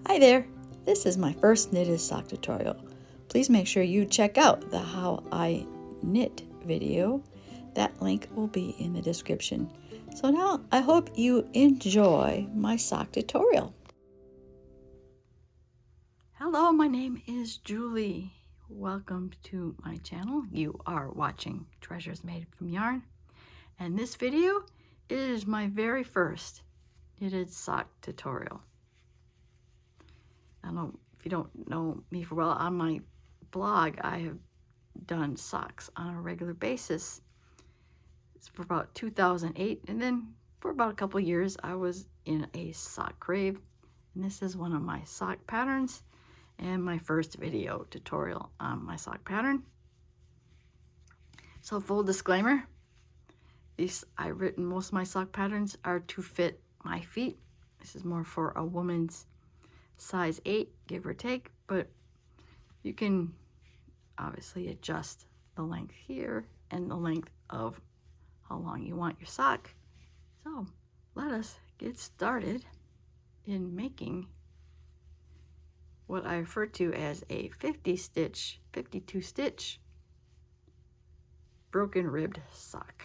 Hi there, this is my first knitted sock tutorial. Please make sure you check out the How I Knit video. That link will be in the description. So now I hope you enjoy my sock tutorial. Hello, my name is Julie. Welcome to my channel. You are watching Treasures Made from Yarn. And this video is my very first knitted sock tutorial. I don't know if you don't know me for well, on my blog I have done socks on a regular basis. It's for about 2008, and then for about a couple of years I was in a sock crave, and this is one of my sock patterns and my first video tutorial on my sock pattern. So full disclaimer, I've written most of my sock patterns are to fit my feet. This is more for a woman's size 8, give or take, but you can obviously adjust the length here and the length of how long you want your sock. So let us get started in making what I refer to as a 52 stitch broken ribbed sock.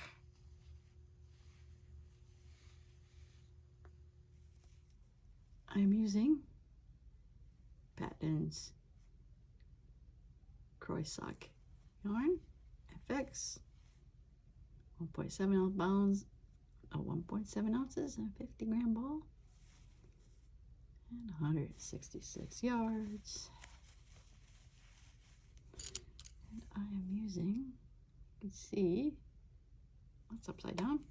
I'm using Patton's crochet sock yarn, FX, 1.7 ounce bounds, 1.7 ounces, and a 50-gram ball, and 166 yards. And I am using, you can see, what's upside down?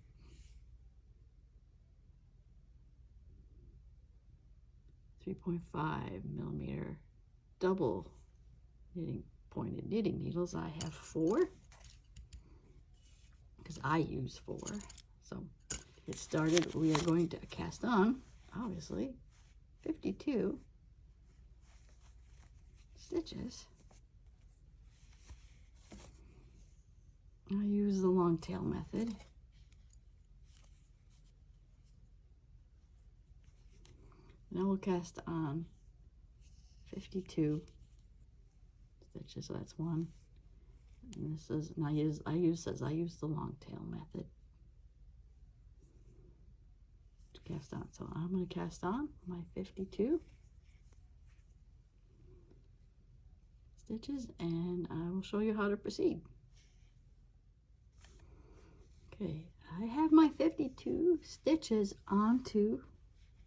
.5mm double pointed knitting needles. I have 4 because I use 4. So to get started, we are going to cast on, obviously, 52 stitches. I use the long tail method. And I will cast on 52 stitches, so that's 1. And this is, and I use the long tail method to cast on. So I'm going to cast on my 52 stitches, and I will show you how to proceed. Okay, I have my 52 stitches onto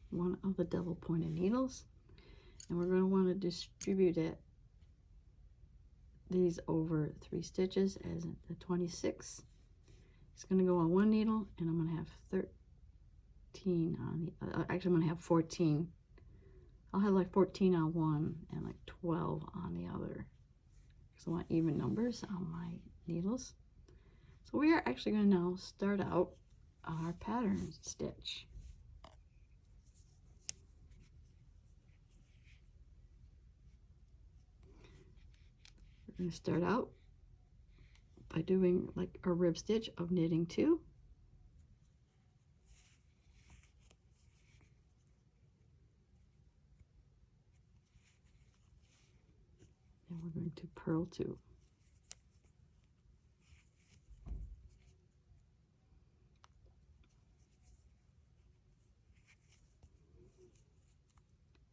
one of the double pointed needles, and we're going to want to distribute these over 3 stitches as the 26. It's going to go on one needle, and I'm going to have 13 on the other. Actually, I'm going to have 14. I'll have like 14 on one and like 12 on the other, because I want even numbers on my needles. So we are actually going to now start out our pattern stitch. We're going to start out by doing like a rib stitch of knitting 2. And we're going to purl 2.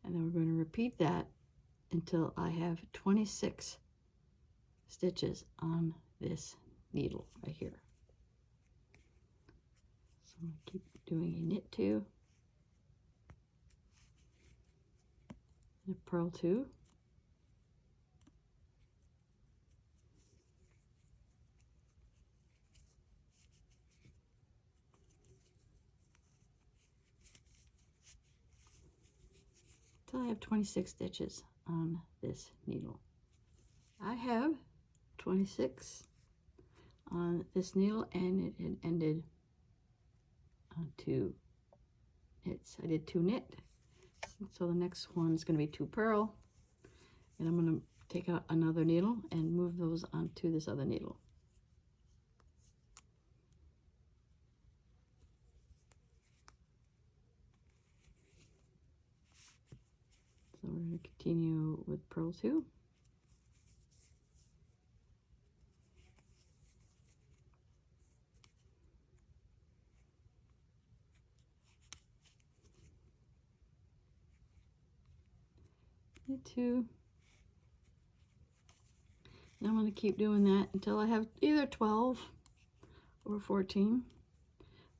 And then we're going to repeat that until I have 26 stitches on this needle right here. So I'm going to keep doing a knit 2, and a purl 2, until I have 26 stitches on this needle. I have 26 on this needle, and it had ended on 2 knits. I did 2 knit, so the next one is going to be 2 purl, and I'm going to take out another needle and move those onto this other needle. So going to continue with purl 2. Knit 2. And I'm going to keep doing that until I have either 12 or 14.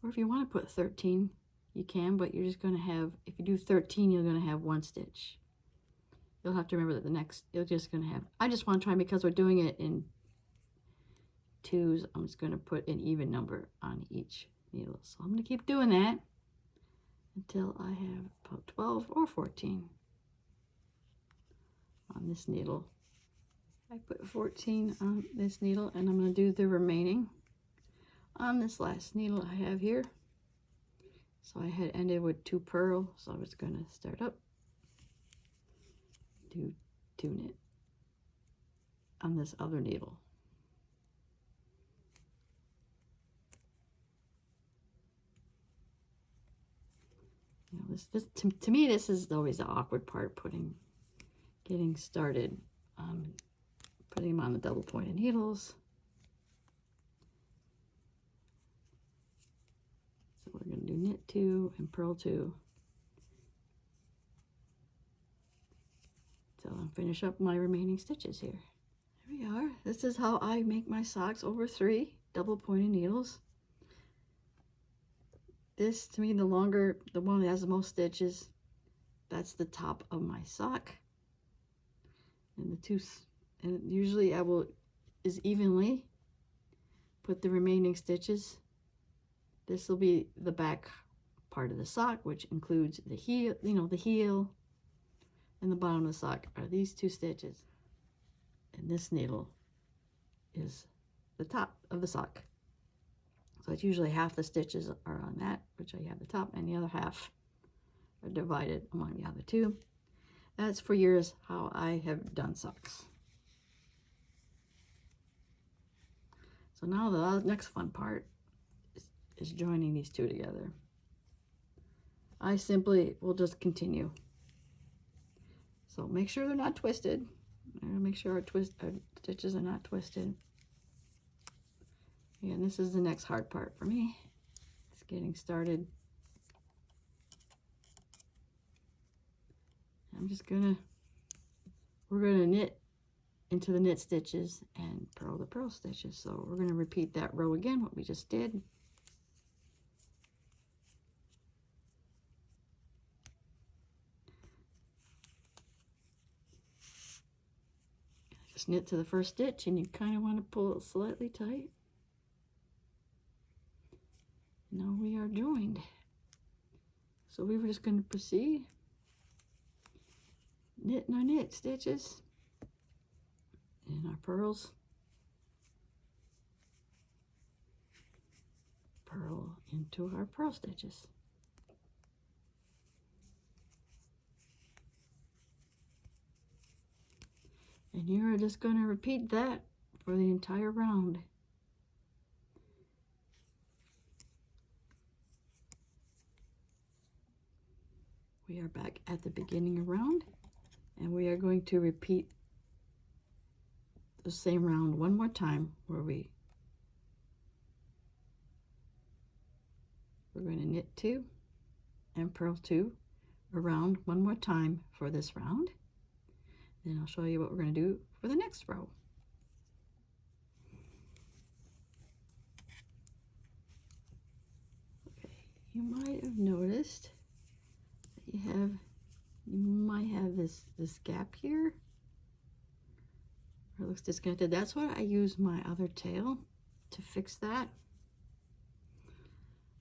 Or if you want to put 13, you can, but you're just going to have, if you do 13, you're going to have 1 stitch. You'll have to remember that the next, you're just going to have, I just want to try, because we're doing it in 2s, I'm just going to put an even number on each needle. So I'm going to keep doing that until I have about 12 or 14 on this needle. I put 14 on this needle, and I'm going to do the remaining on this last needle I have here. So I had ended with 2 purl, so I was going to start up, do 2 knit on this other needle. You know, this to me, this is always the awkward part, getting started, putting them on the double pointed needles. So we're going to do knit 2 and purl 2 till I finish up my remaining stitches here. There we are. This is how I make my socks over 3 double pointed needles. This, to me, the longer, the one that has the most stitches, that's the top of my sock. And the two, and usually I will is evenly put the remaining stitches. This will be the back part of the sock, which includes the heel, you know, the heel and the bottom of the sock are these 2 stitches. And this needle is the top of the sock. So it's usually half the stitches are on that, which I have the top, and the other half are divided among the other 2. That's for years how I have done socks. So now the next fun part is joining these 2 together. I simply will just continue. So make sure they're not twisted. Make sure our stitches are not twisted. And this is the next hard part for me. It's getting started. We're gonna knit into the knit stitches and purl the purl stitches. So we're gonna repeat that row again, what we just did. Just knit to the first stitch, and you kind of want to pull it slightly tight. Now we are joined. So we were just going to proceed knitting our knit stitches and our purls, purl into our purl stitches. And you're just going to repeat that for the entire round. We are back at the beginning of round, and we are going to repeat the same round one more time, where we're going to knit 2 and purl 2 around one more time for this round. Then I'll show you what we're going to do for the next row. Okay, you might have noticed that you might have this gap here, or it looks disconnected. That's what I use my other tail to fix that.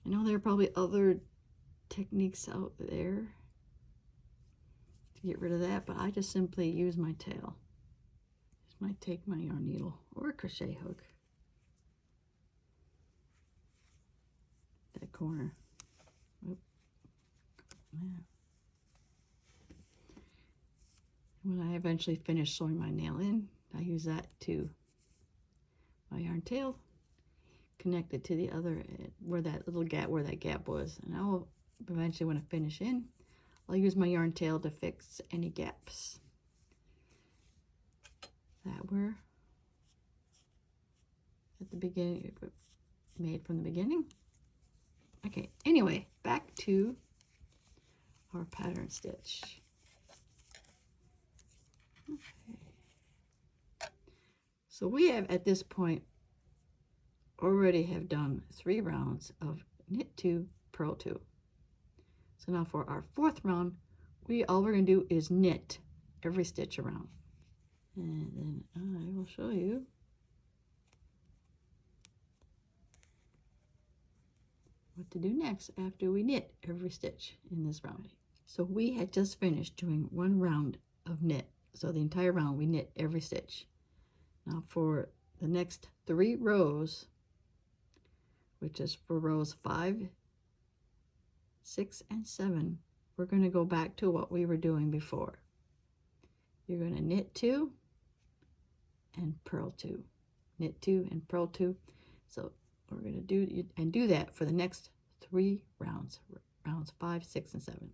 I know there are probably other techniques out there to get rid of that, but I just simply use my tail. Just might take my yarn needle or a crochet hook, that corner. Oop. Yeah. When I eventually finish sewing my nail in, I use that to my yarn tail, connect it to the other, where that little gap, where that gap was, and I will eventually, when I finish in, I'll use my yarn tail to fix any gaps that were at the beginning, made from the beginning. Okay, anyway, back to our pattern stitch. Okay. So we have at this point already have done 3 rounds of knit 2, purl 2. So now for our 4th round, all we're going to do is knit every stitch around. And then I will show you what to do next after we knit every stitch in this round. So we had just finished doing 1 round of knit. So the entire round we knit every stitch. Now for the next 3 rows, which is for rows 5, 6, and 7, we're going to go back to what we were doing before. You're going to knit 2 and purl 2. Knit 2 and purl 2. So we're going to do that for the next 3 rounds, rounds 5, 6, and 7.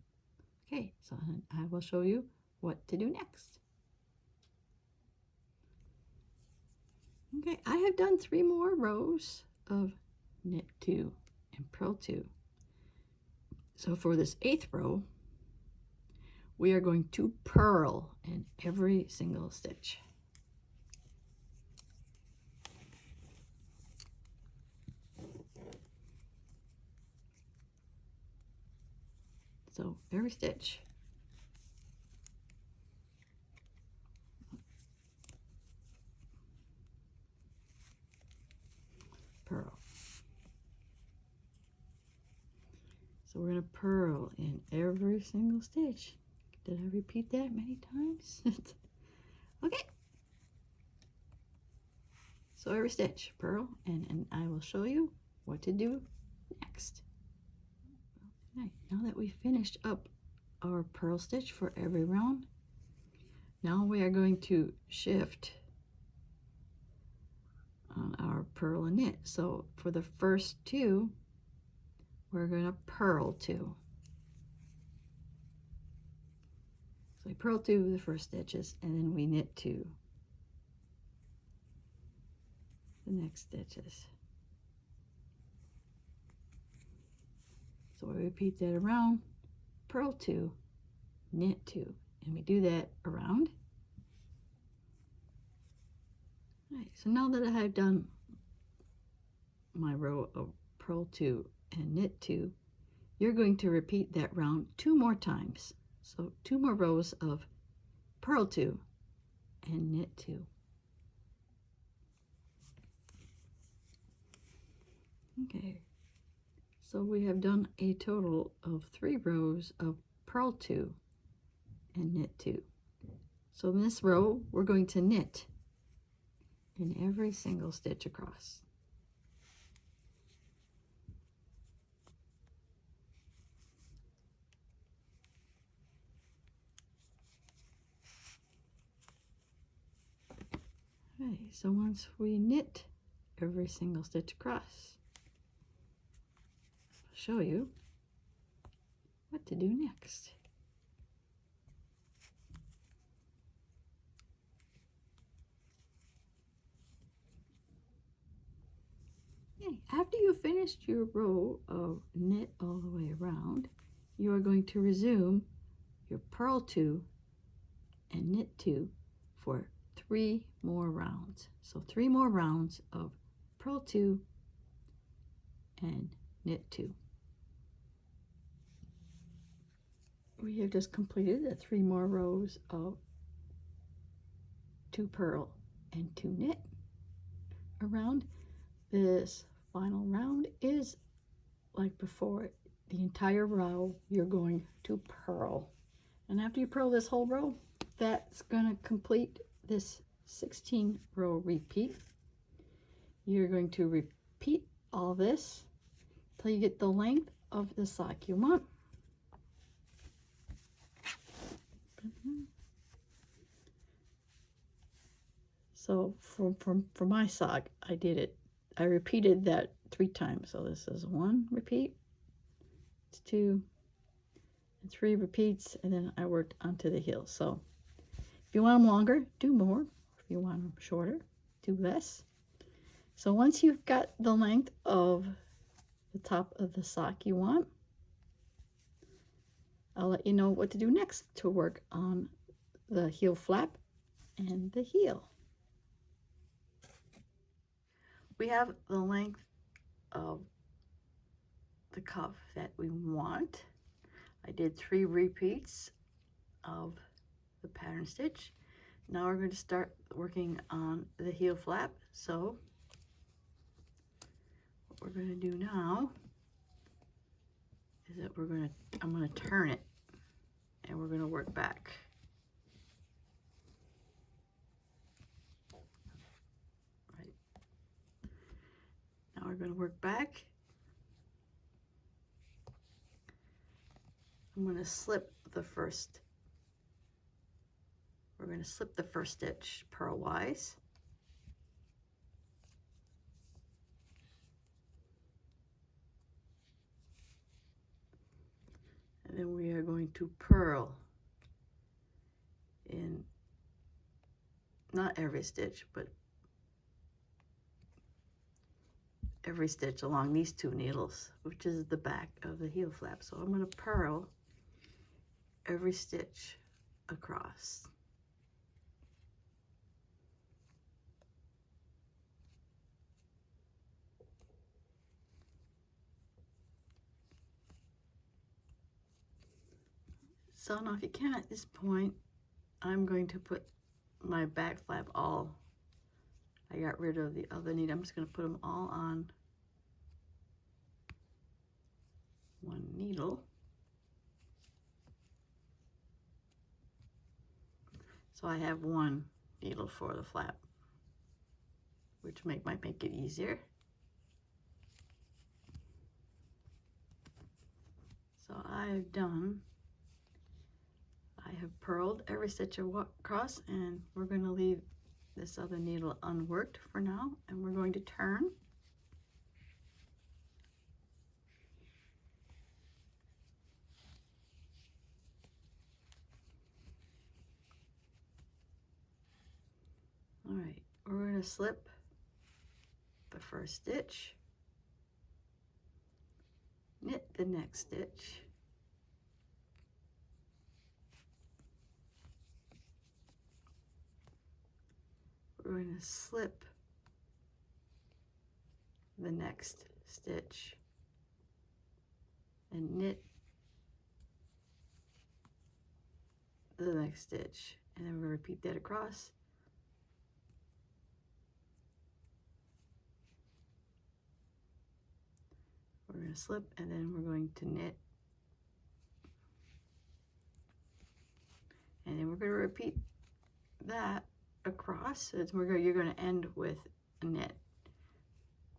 Okay, so I will show you what to do next. Okay, I have done 3 more rows of knit 2 and purl 2. So for this 8th row, we are going to purl in every single stitch. So every stitch. Purl. So we're going to purl in every single stitch. Did I repeat that many times? Okay. So every stitch, purl, and I will show you what to do next. Okay, now that we finished up our purl stitch for every round, now we are going to shift on our purl and knit. So for the first 2, we're going to purl 2. So we purl 2 the first stitches, and then we knit 2 the next stitches. So we repeat that around, purl 2, knit 2, and we do that around. All right, so now that I have done my row of purl 2 and knit 2, you're going to repeat that round 2 more times. So 2 more rows of purl 2 and knit 2. Okay, so we have done a total of 3 rows of purl 2 and knit 2. So in this row, we're going to knit in every single stitch across. Okay, so once we knit every single stitch across, I'll show you what to do next. Okay, after you finished your row of knit all the way around, you are going to resume your purl 2 and knit 2 for 3 more rounds. So 3 more rounds of purl 2 and knit 2. We have just completed the 3 more rows of 2 purl and 2 knit around. This final round is like before. The entire row you're going to purl, and after you purl this whole row, that's going to complete this 16 row repeat. You're going to repeat all this till you get the length of the sock you want. So for my sock, I repeated that 3 times. So this is 1 repeat, it's 2, 3 repeats, and then I worked onto the heel. So if you want them longer, do more. If you want them shorter, do less. So once you've got the length of the top of the sock you want, I'll let you know what to do next to work on the heel flap and the heel. We have the length of the cuff that we want. I did 3 repeats of the pattern stitch. Now we're going to start working on the heel flap. So what we're going to do now is that I'm going to turn it and we're going to work back. Right. Now we're going to work back. I'm going to slip the first. We're going to slip the first stitch purlwise. And then we are going to purl in not every stitch, but every stitch along these 2 needles, which is the back of the heel flap. So I'm going to purl every stitch across. So now if you can at this point, I'm going to put my back flap all, I got rid of the other needle. I'm just going to put them all on one needle. So I have 1 needle for the flap, which might make it easier. So I have purled every stitch across, and we're going to leave this other needle unworked for now, and we're going to turn. All right, we're going to slip the first stitch, knit the next stitch, we're going to slip the next stitch and knit the next stitch, and then we'll repeat that across. We're going to slip, and then we're going to knit, and then we're going to repeat that across. So you're going to end with a knit.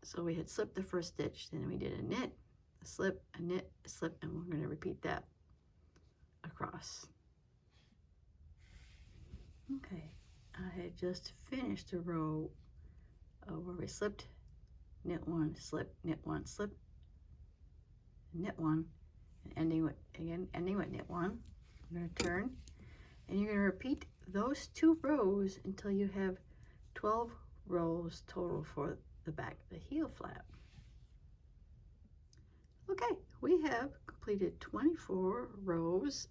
So we had slipped the first stitch, then we did a knit, a slip, a knit, a slip, and we're going to repeat that across. Okay, I had just finished a row where we slipped, knit 1, slip, knit 1, slip, knit 1, and ending with knit 1. You're going to turn, and you're going to repeat those 2 rows until you have 12 rows total for the back of the heel flap. Okay, we have completed 24 rows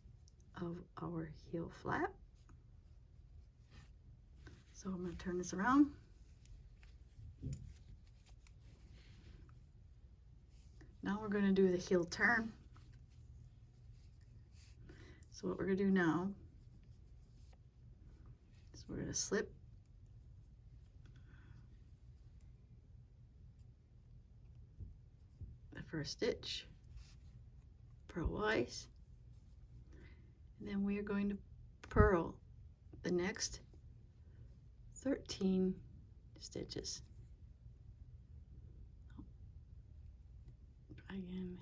of our heel flap. So I'm going to turn this around. Now we're going to do the heel turn. So what we're going to do now is we're going to slip the first stitch purlwise, and then we are going to purl the next 13 stitches. Try again.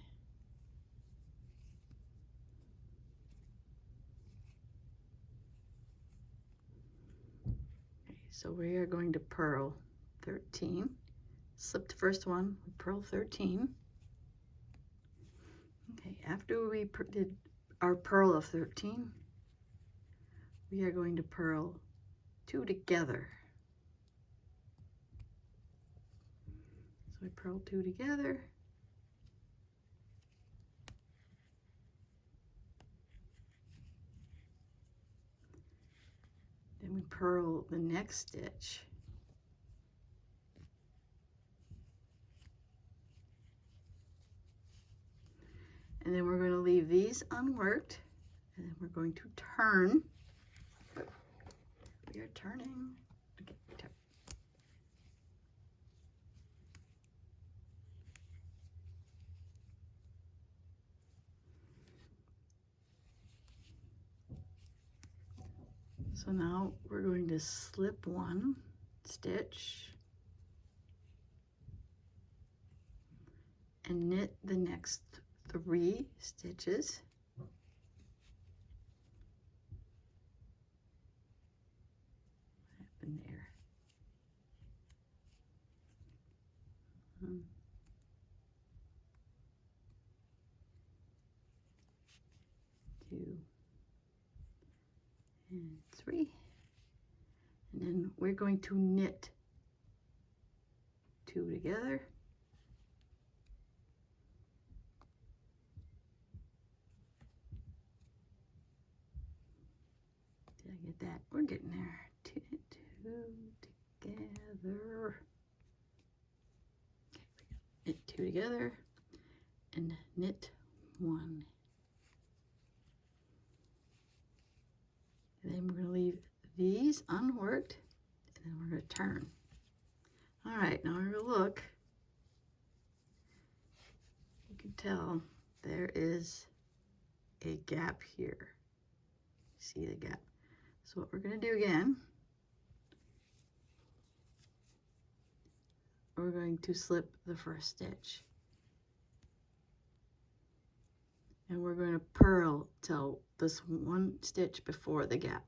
Okay, so we are going to purl 13, slip the first one, purl 13. Okay, after we did our purl of 13, we are going to purl 2 together. So we purl 2 together. Then we purl the next stitch. And then we're going to leave these unworked, and then we're going to turn. We are turning. Okay, turn. So now we're going to slip 1 stitch and knit the next 3 stitches. What happened there? 1, 2, and 3. And then we're going to knit 2 together. Did I get that? We're getting there. 2 together. Okay, knit 2 together and knit 1. And then we're going to leave these unworked, and then we're going to turn. All right, now we're going to look. You can tell there is a gap here. See the gap? So what we're going to do again, we're going to slip the first stitch. And we're going to purl till this 1 stitch before the gap.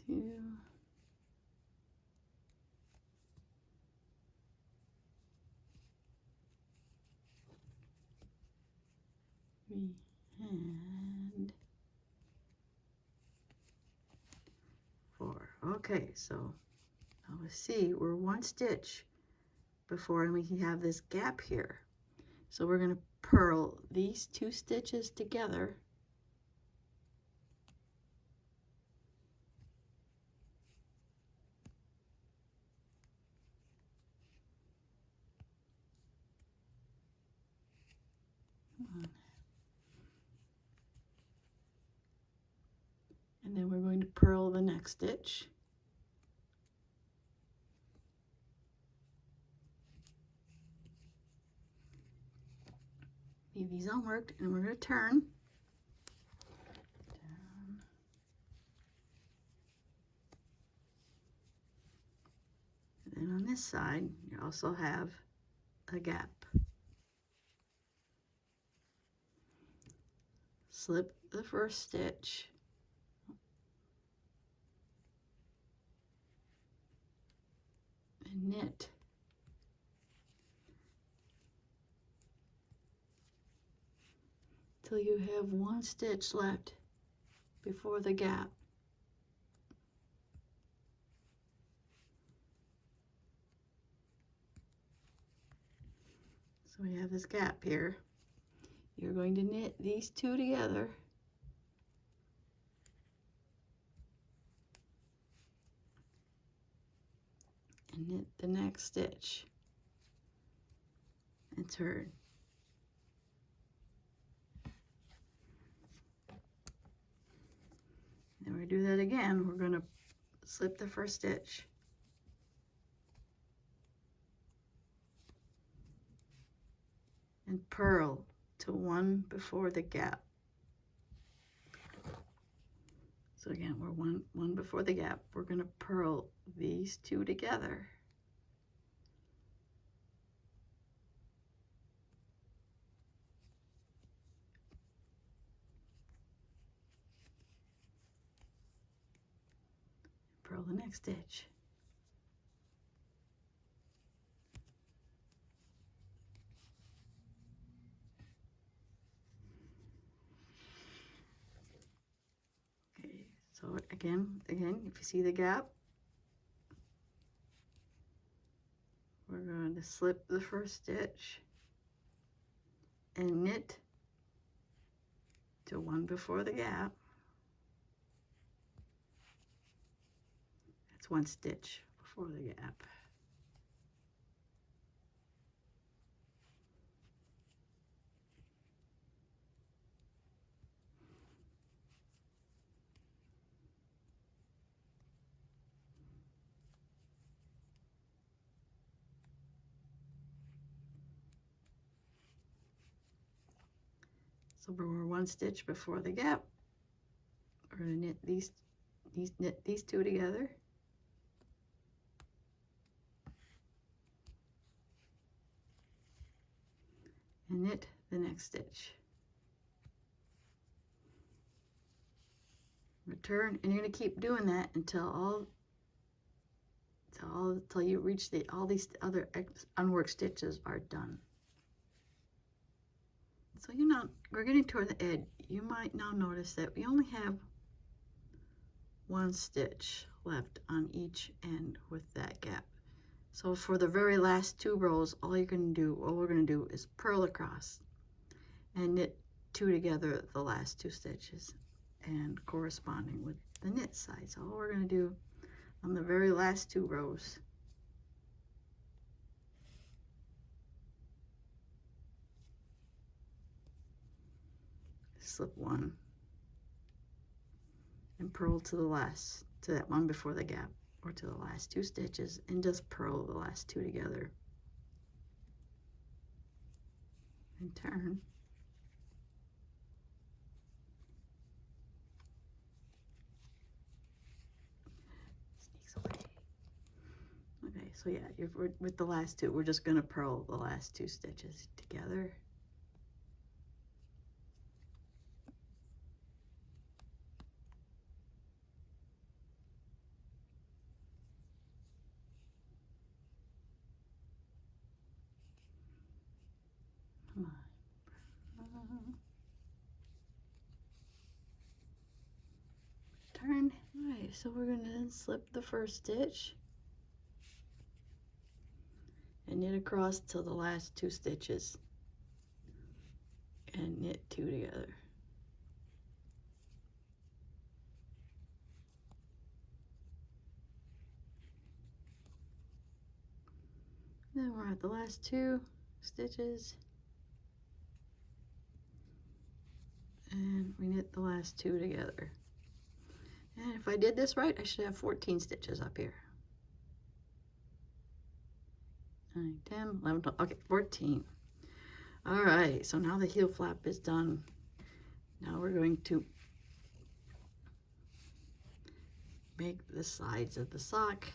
Two. 3 and 4. Okay, so now let's see, we're 1 stitch before, and we can have this gap here. So we're going to purl these 2 stitches together. And then we're going to purl the next stitch. Leave these unworked, and we're going to turn. Down. And then on this side, you also have a gap. Slip the first stitch. And knit. Till you have 1 stitch left before the gap. So we have this gap here. You're going to knit these 2 together. And knit the next stitch. And turn. Then we do that again. We're going to slip the first stitch. And purl to 1 before the gap. So again, we're one before the gap. We're going to purl these 2 together. Purl the next stitch. So again, if you see the gap, we're going to slip the first stitch and knit to one before the gap. That's one stitch before the gap. So we're one stitch before the gap. We're going to knit knit these two together. And knit the next stitch. Return, and you're going to keep doing that until you reach all these other unworked stitches are done. So we're getting toward the edge. You might now notice that we only have one stitch left on each end with that gap. So for the very last two rows, all we're going to do is purl across and knit two together the last two stitches and corresponding with the knit side. So all we're going to do on the very last two rows. Slip one and purl to that one before the gap, or to the last two stitches, and just purl the last two together and turn. Sneaks away. Okay, so yeah, with the last two, we're just going to purl the last two stitches together. Come on. Turn. Alright, so we're going to slip the first stitch and knit across till the last two stitches and knit two together. Then we're at the last two stitches and we knit the last two together. And if I did this right, I should have 14 stitches up here. 9, 10, 11, 12, okay, 14. All right, so now the heel flap is done. Now we're going to make the sides of the sock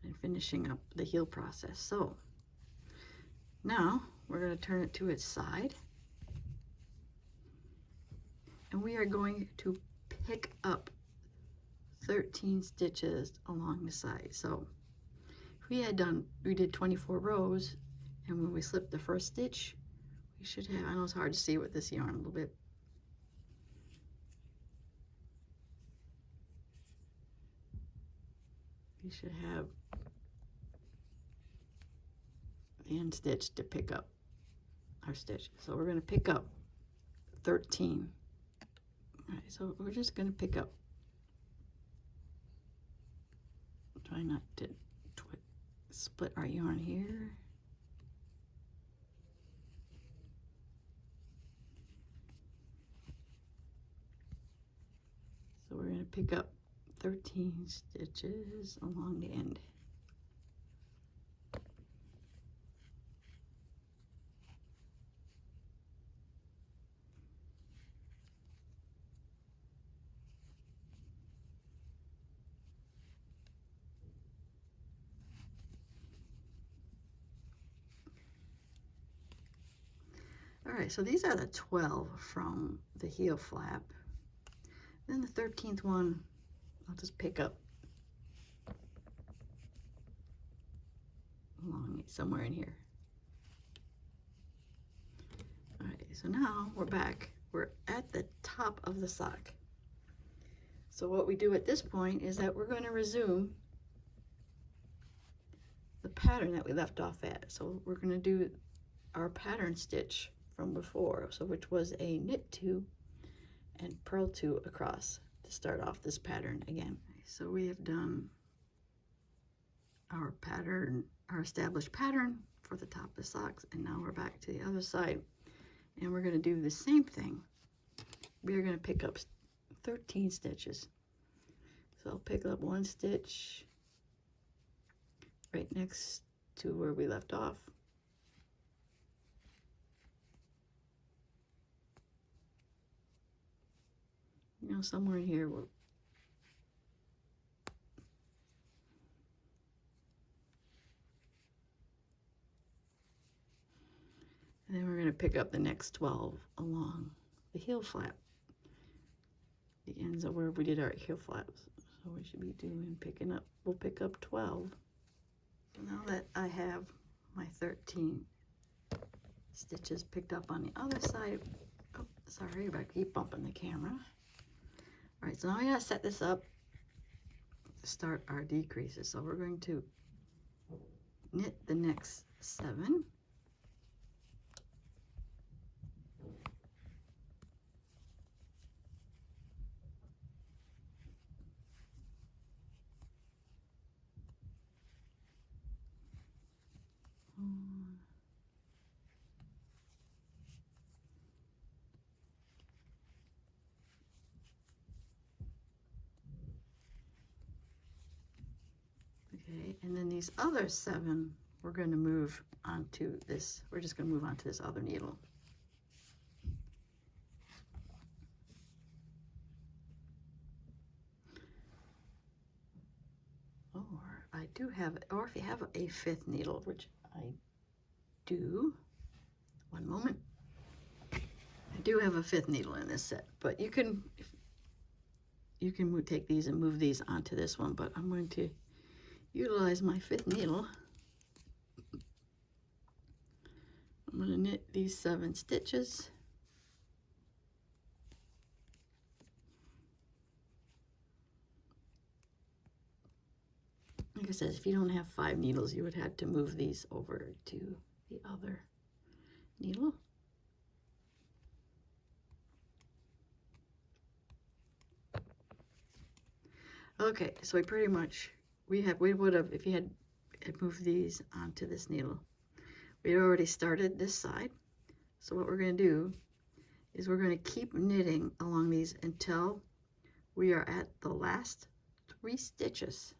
and finishing up the heel process. So now we're going to turn it to its side, and we are going to pick up 13 stitches along the side. So if we did 24 rows, and when we slip the first stitch, we should have, I know it's hard to see with this yarn a little bit, we should have the end stitch to pick up our stitch. So we're going to pick up 13. All right, so we're just going to pick up, try not to split our yarn here. So we're going to pick up 13 stitches along the end. All right, so these are the 12 from the heel flap. Then the 13th one, I'll just pick up along somewhere in here. All right, so now we're back we're at the top of the sock. So what we do at this point is that we're going to resume the pattern that we left off at. So we're going to do our pattern stitch from before, so which was a knit 2 and purl 2 across to start off this pattern again. So we have done our pattern, our established pattern for the top of the socks, and now we're back to the other side, and we're going to do the same thing. We are going to pick up 13 stitches. So I'll pick up 1 stitch right next to where we left off. You know, somewhere in here we'll and then we're going to pick up the next 12 along the heel flap, the ends of where we did our heel flaps. So we should be picking up, we'll pick up 12. So now that I have my 13 stitches picked up on the other side, oh, sorry, I keep bumping the camera. All right, so now I gotta set this up to start our decreases. So we're going to knit the next 7. Okay, and then these other 7, we're going to move onto this. We're just going to move on to this other needle. Or I do have, or if you have a 5th needle, which I do. One moment. I do have a 5th needle in this set, but you can take these and move these onto this one, but I'm going to utilize my 5th needle. I'm going to knit these 7 stitches. Like I said, if you don't have 5 needles, you would have to move these over to the other needle. Okay, so we pretty much, we would have, if you had moved these onto this needle, we already started this side. So what we're going to do is we're going to keep knitting along these until we are at the last 3 stitches.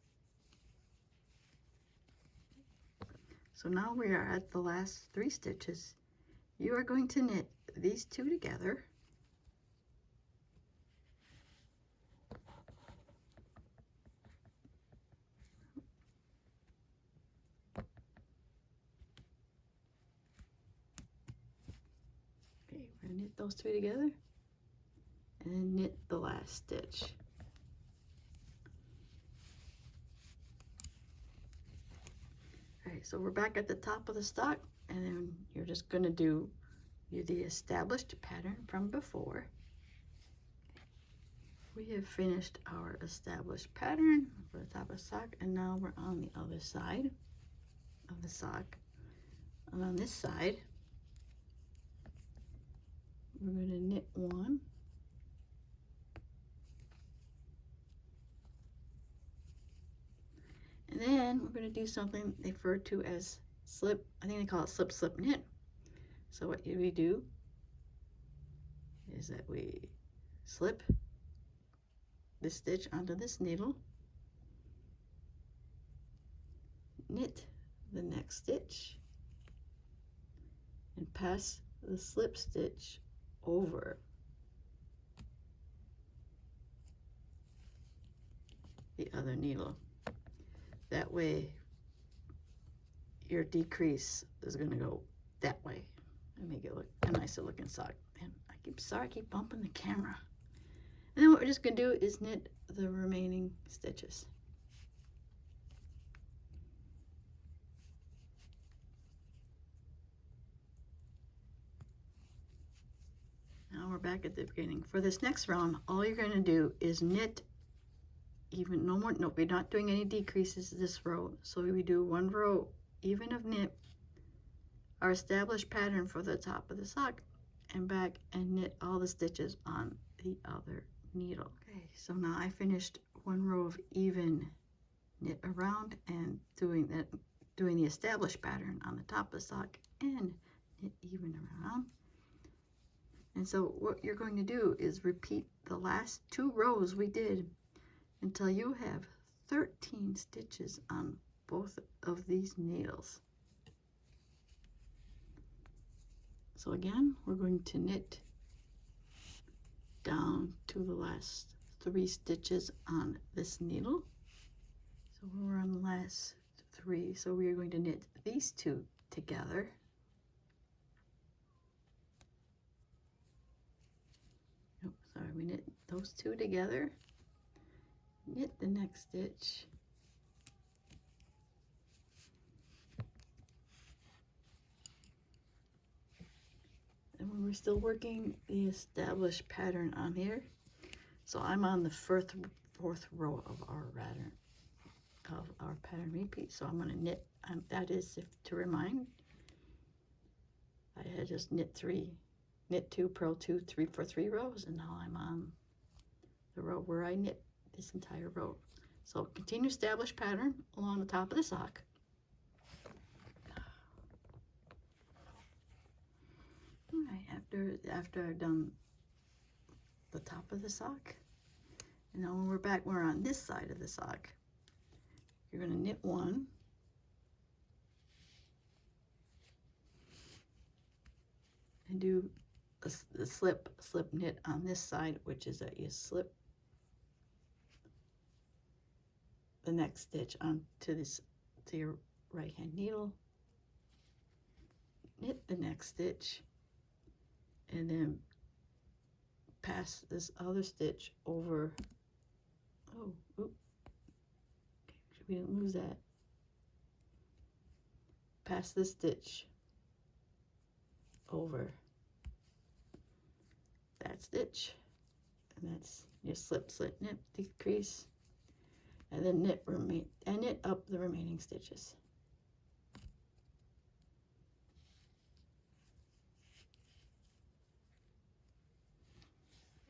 So now we are at the last 3 stitches. You are going to knit these 2 together. Okay, we're going to knit those 2 together and then knit the last stitch. Alright, so we're back at the top of the stock, and then you're just going to do the established pattern from before. We have finished our established pattern for the top of the sock, and now we're on the other side of the sock. And on this side, we're going to knit 1. And then we're going to do something they refer to as slip, I think they call it slip, slip, knit. So what we do is that we slip this stitch onto this needle, knit the next stitch, and pass the slip stitch over the other needle. That way your decrease is going to go that way and make it look a nicer looking sock. And I keep bumping the camera. And then what we're just going to do is knit the remaining stitches. Now we're back at the beginning. For this next round, all you're going to do is knit even, no more, no, we're not doing any decreases this row. So we do 1 row even of knit, our established pattern for the top of the sock, and back and knit all the stitches on the other needle. Okay, so now I finished 1 row of even knit around and doing the established pattern on the top of the sock and knit even around. And so what you're going to do is repeat the last 2 rows we did until you have 13 stitches on both of these needles. So again, we're going to knit down to the last 3 stitches on this needle. So we're on the last 3, so we are going to knit these 2 together. Oh, sorry, we knit those 2 together, knit the next stitch, and when we're still working the established pattern on here, so I'm on the fourth row of our pattern repeat, so I'm going to knit, that is, if to remind, I had just knit 3, knit 2, purl 2, 3 for 3 rows, and now I'm on the row where I knit this entire row. So continue established pattern along the top of the sock. All right, after I've done the top of the sock, and now when we're back, we're on this side of the sock. You're going to knit 1, and do a slip knit on this side, which is that you slip the next stitch onto your right hand needle, knit the next stitch, and then pass this other stitch over. Oh, oop. We didn't lose that. Pass this stitch over that stitch, and that's your slip, slip, knit, decrease, and then knit up the remaining stitches.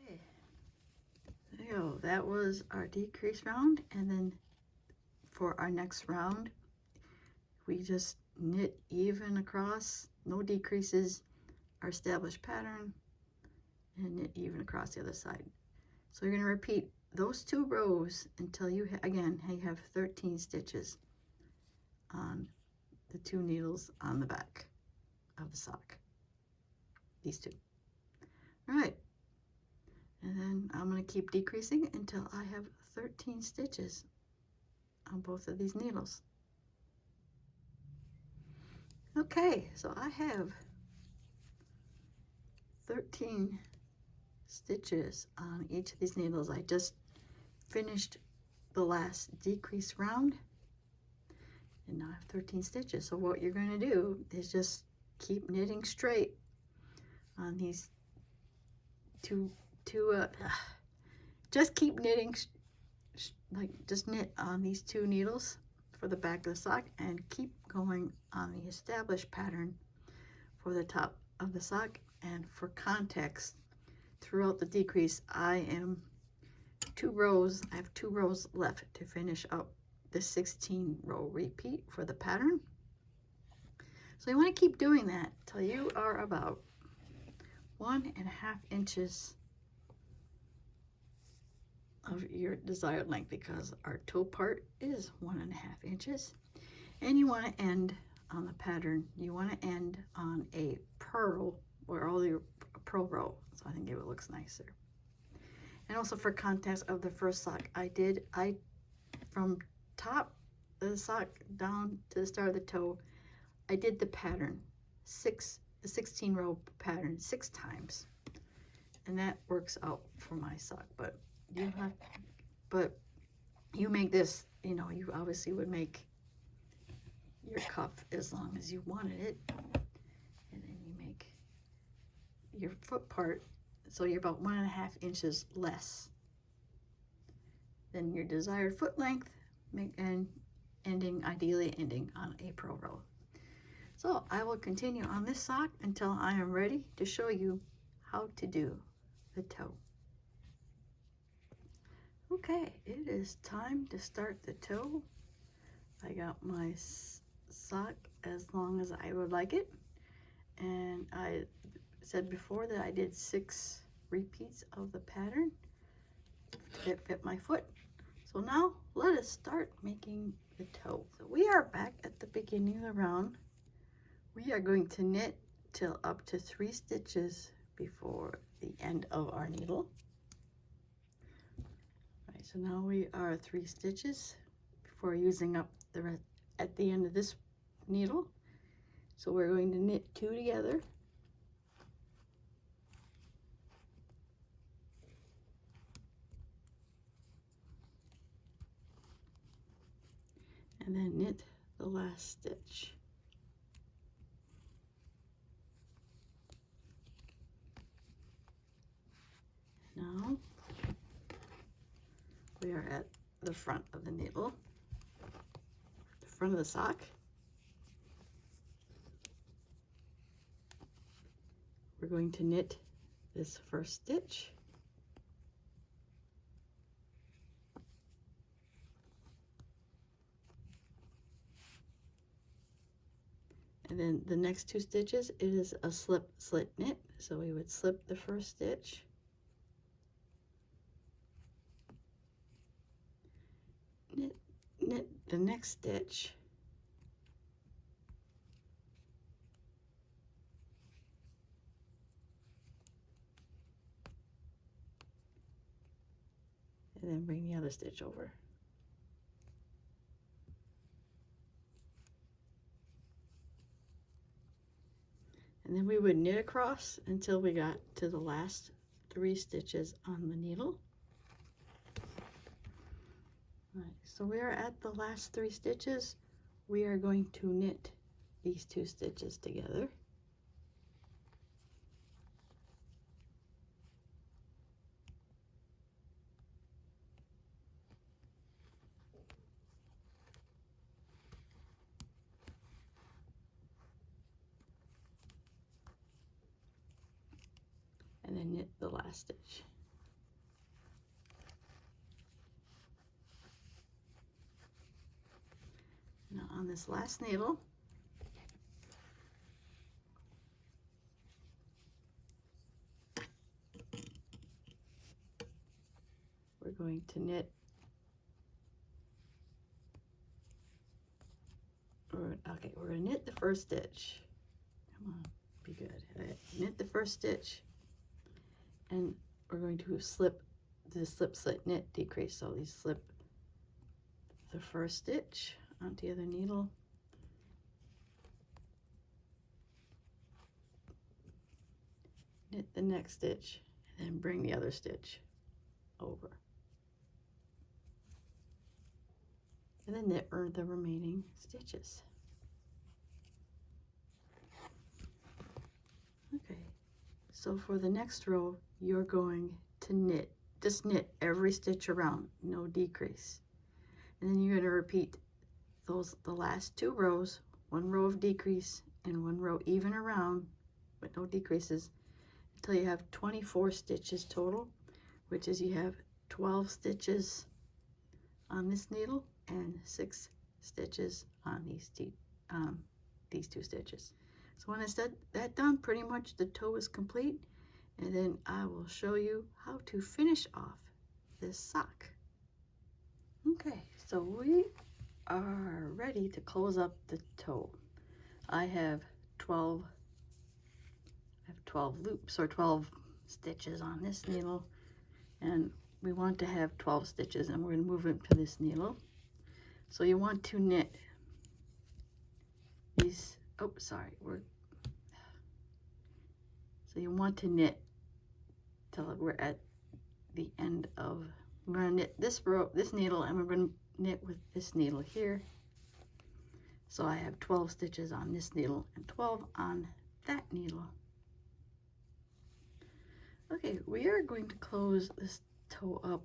Okay. There you go. That was our decrease round, and then for our next round, we just knit even across, no decreases, our established pattern, and knit even across the other side. So you're going to repeat those 2 rows until you again have 13 stitches on the 2 needles on the back of the sock. These 2. All right, and then I'm going to keep decreasing until I have 13 stitches on both of these needles. Okay, so I have 13 stitches on each of these needles. I just finished the last decrease round, and now I have 13 stitches. So what you're going to do is just keep knitting straight on these just keep knitting, just knit on these 2 needles for the back of the sock, and keep going on the established pattern for the top of the sock. And for context, throughout the decrease, I have 2 rows left to finish up the 16 row repeat for the pattern. So you want to keep doing that till you are about 1.5 inches of your desired length, because our toe part is 1.5 inches, and you want to end on the pattern. You want to end on a purl, or all your purl row, so I think it looks nicer. And also for context of the first sock, I from top of the sock down to the start of the toe, I did the pattern, the 16 row pattern 6 times, and that works out for my sock. But you make this, you obviously would make your cuff as long as you wanted it, and then you make your foot part So you're about 1.5 inches less than your desired foot length, and ideally ending on a purl row. So I will continue on this sock until I am ready to show you how to do the toe. Okay, it is time to start the toe. I got my sock as long as I would like it, and I said before that I did 6 repeats of the pattern that fit my foot. So now let us start making the toe. So we are back at the beginning of the round. We are going to knit till up to 3 stitches before the end of our needle. All right, so now we are 3 stitches before using up the rest at the end of this needle. So we're going to knit 2 together. And then knit the last stitch. Now we are at the front of the needle, the front of the sock. We're going to knit this first stitch. And then the next 2 stitches, it is a slip slit knit. So we would slip the first stitch, knit the next stitch, and then bring the other stitch over. And then we would knit across until we got to the last 3 stitches on the needle. All right, so we are at the last 3 stitches. We are going to knit these 2 stitches together. And then knit the last stitch. Now on this last needle, we're going to knit, okay, we're going to knit the first stitch. Come on, be good. Knit the first stitch, and we're going to slip the slip slit knit decrease. So we slip the first stitch onto the other needle, knit the next stitch, and then bring the other stitch over, and then knit the remaining stitches. Okay, so for the next row, you're going to knit, just knit every stitch around, no decrease. And then you're going to repeat the last 2 rows, 1 row of decrease and 1 row even around, but no decreases, until you have 24 stitches total, which is you have 12 stitches on this needle and 6 stitches on these 2 stitches. So when it's that done, pretty much the toe is complete, and then I will show you how to finish off this sock. Okay, so we are ready to close up the toe. I have 12 loops or 12 stitches on this needle, and we want to have 12 stitches, and we're going to move it to this needle. So you want to knit these, oh sorry, so you want to knit till we're at the end of, we're going to knit this row, this needle, and we're going to knit with this needle here. So I have 12 stitches on this needle and 12 on that needle. Okay, we are going to close this toe up.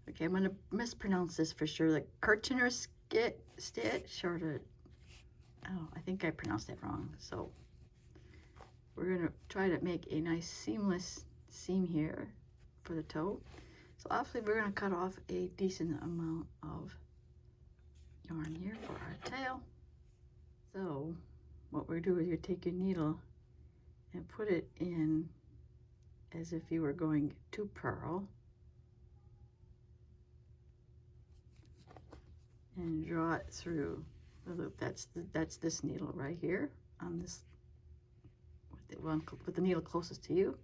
Okay, I'm going to mispronounce this for sure. The Kirchner stitch, or the, oh, I think I pronounced it wrong. So we're going to try to make a nice seamless seam here for the toe. So obviously we're going to cut off a decent amount of yarn here for our tail. So what we do is you take your needle and put it in as if you were going to purl, and draw it through the loop. That's this needle right here on this, with the one with the needle closest to you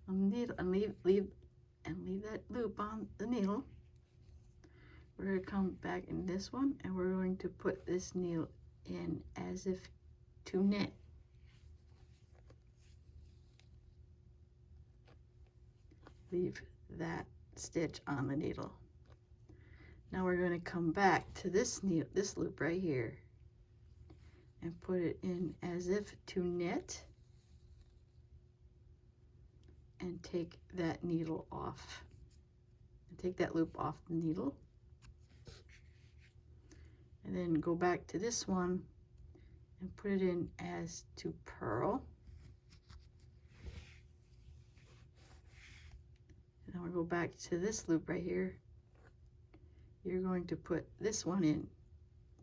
on the needle, and leave that loop on the needle. We're going to come back in this one, and we're going to put this needle in as if to knit. Leave that stitch on the needle. Now we're going to come back to this loop right here and put it in as if to knit, and take that needle off. And take that loop off the needle. And then go back to this one and put it in as to purl. And then we'll go back to this loop right here. You're going to put this one in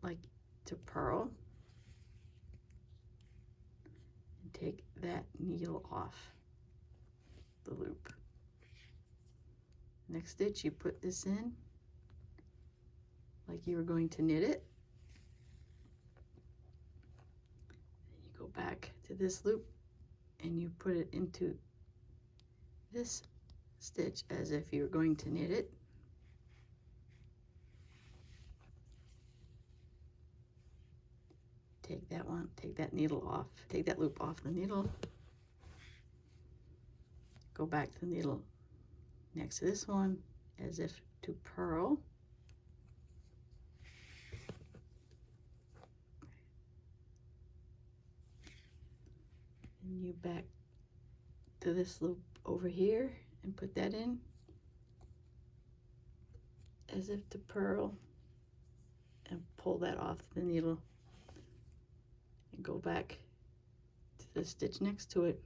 like to purl, and take that needle off the loop. Next stitch, you put this in like you were going to knit it. You go back to this loop and you put it into this stitch as if you were going to knit it. Take that one, take that needle off, take that loop off the needle. Go back to the needle next to this one as if to purl. And you back to this loop over here and put that in as if to purl, and pull that off the needle. And go back to the stitch next to it,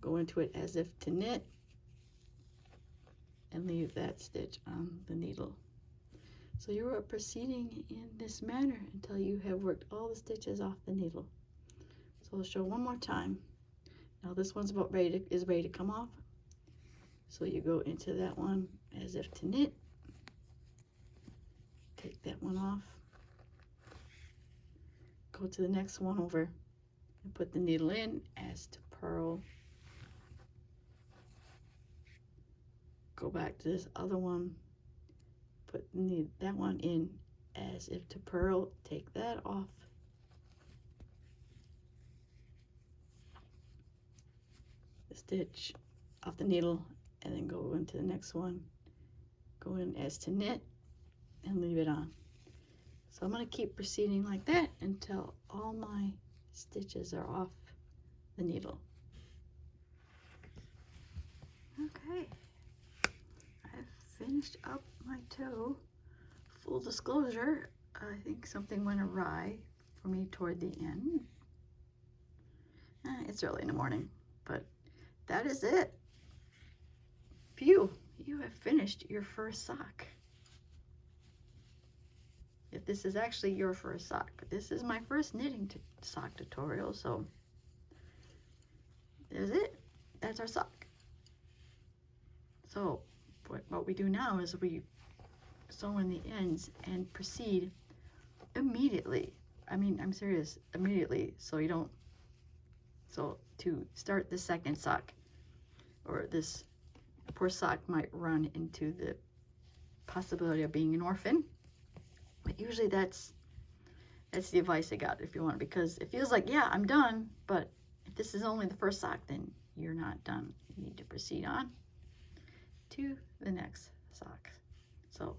go into it as if to knit, and leave that stitch on the needle. So you are proceeding in this manner until you have worked all the stitches off the needle. So I'll show one more time. Now this one's ready to come off. So you go into that one as if to knit, take that one off, go to the next one over and put the needle in as to purl. Go back to this other one, put that one in as if to purl, take that off. The stitch off the needle, and then go into the next one, go in as to knit, and leave it on. So I'm going to keep proceeding like that until all my stitches are off the needle. Okay, I've finished up my toe. Full disclosure, I think something went awry for me toward the end. It's early in the morning, but that is it. Phew, you have finished your first sock. If this is actually your first sock, this is my first knitting sock tutorial, so there's it. That's our sock. So what we do now is we sew in the ends and proceed immediately. I mean, I'm serious, immediately, so you don't, so to start the second sock, or this poor sock might run into the possibility of being an orphan. But usually that's the advice I got, if you want, because it feels like, yeah, I'm done, but if this is only the first sock, then you're not done. You need to proceed on to the next sock. So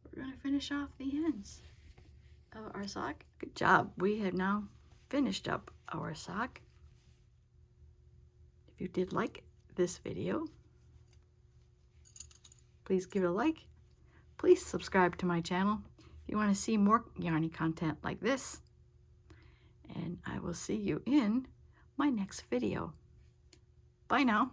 we're going to finish off the ends of our sock. Good job. We have now finished up our sock. If you did like this video, please give it a like. Please subscribe to my channel if you want to see more yarny content like this. And I will see you in my next video. Bye now.